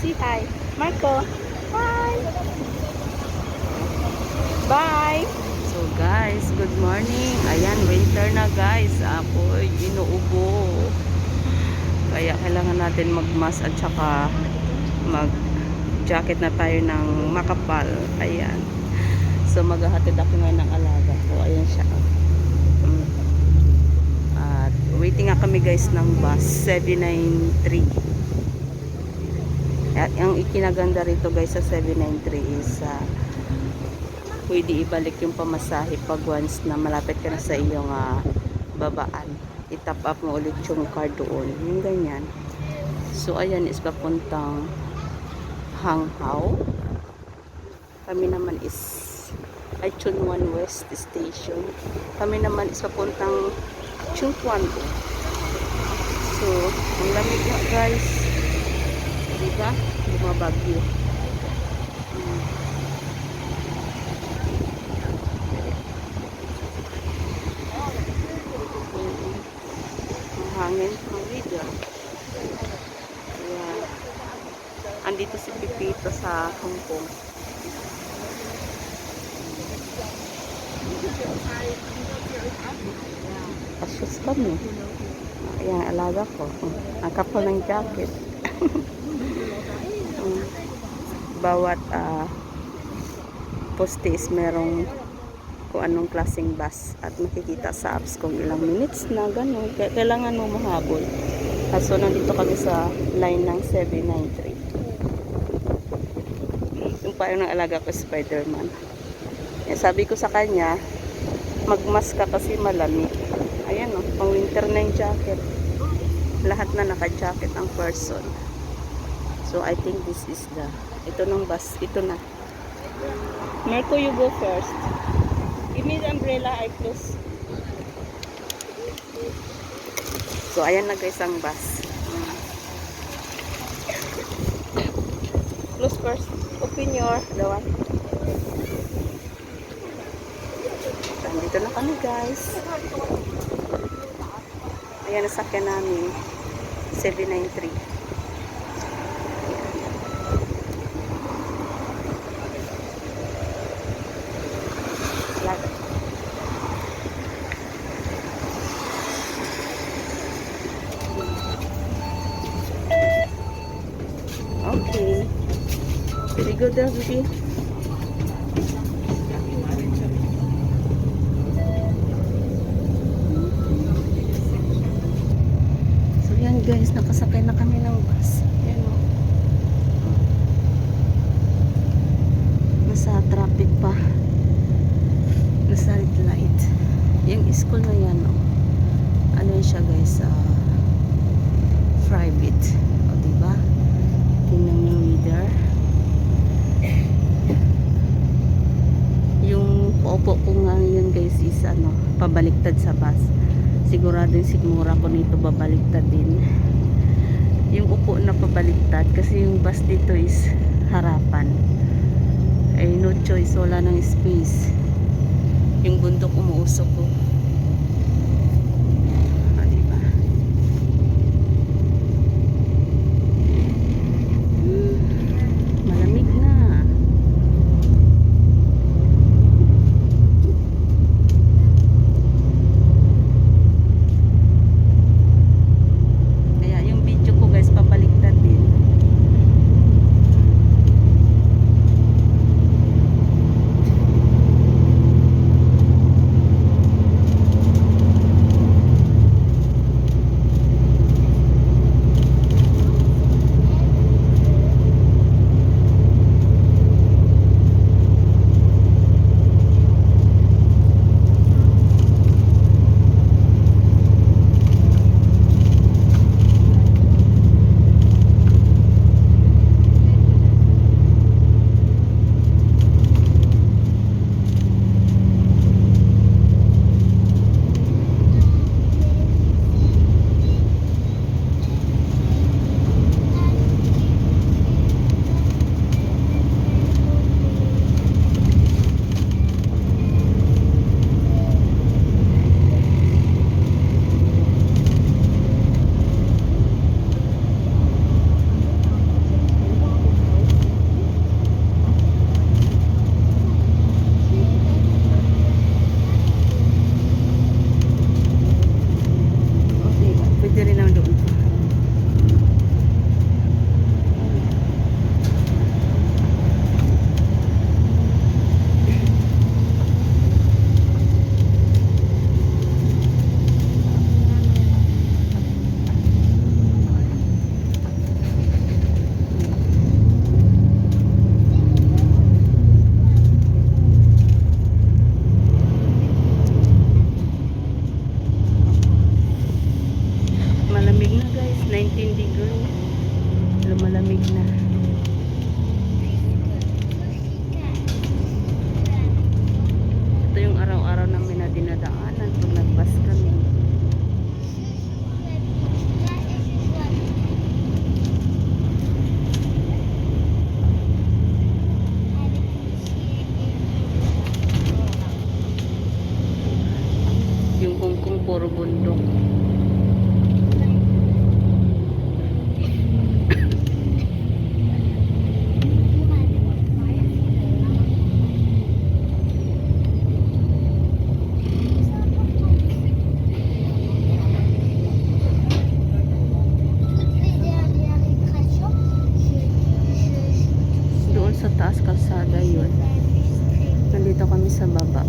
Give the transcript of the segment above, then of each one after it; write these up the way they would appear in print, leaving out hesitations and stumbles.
Say hi. Marco. Hi. Bye. So guys, good morning. Ayan, winter na guys. Ako inuubo. Kaya kailangan natin magmask at saka mag-jacket na tayo ng makapal. Ayan. So maghahatid ako ngayon ng alaga ko. Ayan siya. At waiting nga kami guys ng bus 793. At ang ikinaganda rito guys sa 793 is pwede ibalik yung pamasahe pag once na malapit ka na sa iyong babaan. I-top up mo ulit yung card doon. Yung ganyan. So ayan is papuntang Hanghaw. Kami naman is Chunwan West Station. Kami naman is papuntang Chungkwan. So, ang lamig nga guys. Diba? Bumabagyo. Ang hangin. Ang video. Ayan. Andito si Pipito sa Hong Kong. Pasus kami. Ayan, alaga ko. Ang kapal ng jacket. Bawat poste is merong kung anong klaseng bus at makikita sa apps kung ilang minutes na gano'n. Kaya kailangan mo mahabol. Kaso nandito kami sa line ng 793. Yung parang ng alaga ko, Spider-Man. Sabi ko sa kanya, magmask ka kasi malamig. Ayan o, pang winter na yung jacket. Lahat na naka-jacket ang person. So I think this is ito ng bus, ito na. Marco, you go first. Give me the umbrella, I close. So ayan na guys ang bus. Close first. Open your door. Dito na kami guys. Ayan, nasakyan namin 793. Okay. Very good there, baby. Guys, nakasakay na kami ng bus. Ayan o. Nasa traffic pa. Nasa red light. Yung school na yan o. Ano yun siya guys? Private. O diba? Tingnan yung leader. Yung paupo ko nga yun guys is pabaliktad sa bus. Sigurado yung sigmura ko nito babaliktad din. Yung upo na pabaliktad kasi yung bus dito is harapan. Ay no choice, wala ng space. Yung bundok umuusok ko. Diba? Malamig na. Lumalamig na. Ito yung araw-araw namin na dinadaanan pag nagbas kami. Yung kungkong puro bundok. Doon sa taas kalsada yun. Nandito kami sa baba.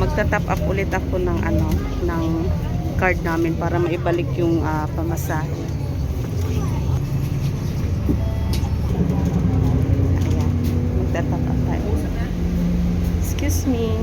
Magta-top up ulit ako ng ng card namin para maibalik yung pamasahe. Ayan, magta-top up tayo. Excuse me.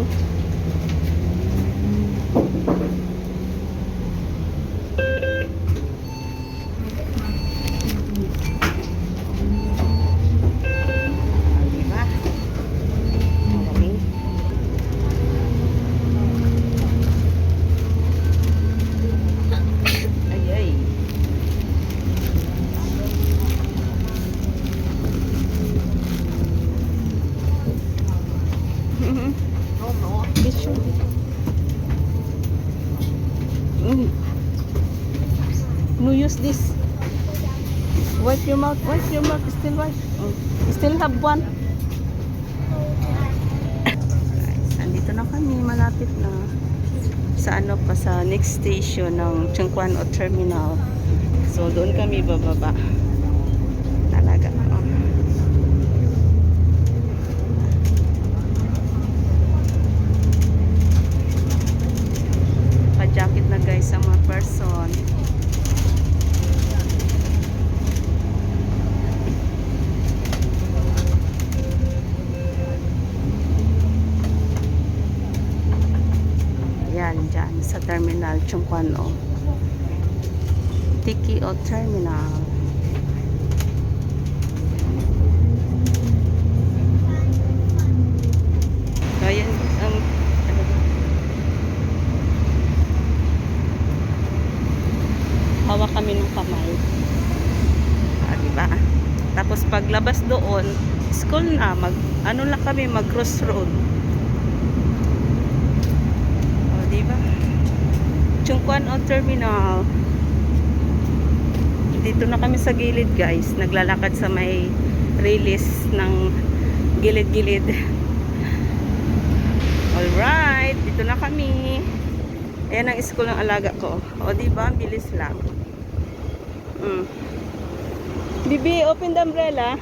No use this. Wipe your mouth. Wipe your mouth. Still wipe. Still have one. Guys, andito na kami. Malapit na. Sa sa next station ng Chungkwano Terminal. So, doon kami bababa. Talaga. Pa-jacket na guys sa mga person. Dyan sa Terminal Chungkwano Tikio Terminal. So ayan hawak kami ng kamay, diba? Tapos paglabas doon school na, ano lang kami, mag crossroad. Diba? Kwan o terminal. Dito na kami sa gilid guys. Naglalakad sa may release ng gilid-gilid. Alright, dito na kami. Ayan ang school ng alaga ko. O diba, ang bilis lang. Bibi, open the umbrella.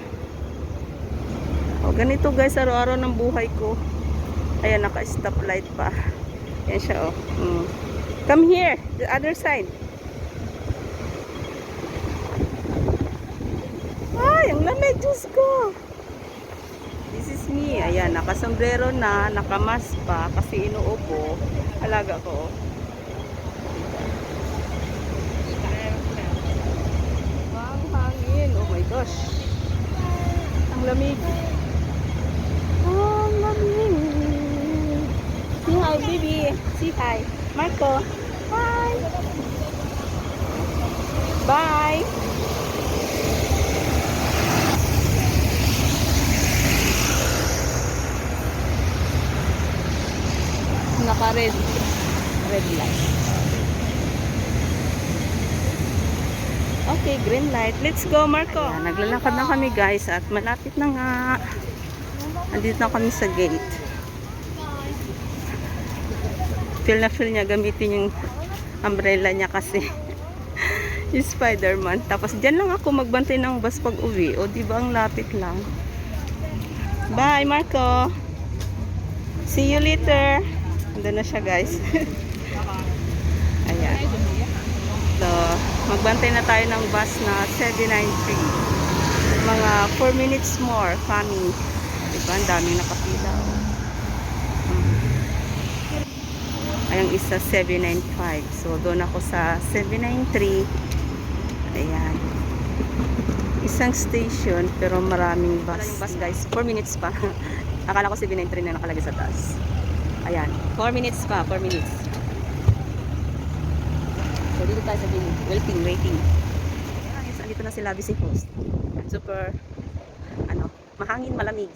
O ganito guys, araw-araw ng buhay ko. Ayan, naka-stoplight pa. Ayan siya o. Come here, the other side. Ay, ang lamig, Diyos ko. This is me. Ayan, nakasombrero na, nakamask pa kasi inuupo. Alaga ko. Ang hangin. Oh my gosh. Ang lamig. Ang lamig. Say hi, baby. Say hi. Marco. Hi. Bye. Naka-red light. Okay, green light. Let's go, Marco. Ayan, naglalakad na kami guys at malapit na nga. Andito na kami sa gate. Feel na feel niya gamitin yung umbrella niya kasi yung Spider-Man. Tapos dyan lang ako magbantay ng bus pag uwi. O diba ang lapit lang. Bye, Marco. See you later. Andun na siya guys. Ayan. So, magbantay na tayo ng bus na 793. Mga 4 minutes more coming. Diba? Ang daming nakapila. Ayang isa 795. So, doon ako sa 793. Ayan. Isang station pero maraming bus. Yung bus guys. 4 minutes pa. Akala ko 793 na nakalagay sa taas. Ayan, 4 minutes pa, 4 minutes. So, dito tayo sa gilid. Waiting. Ayan, andito na sila, busy post. Super, mahangin, malamig.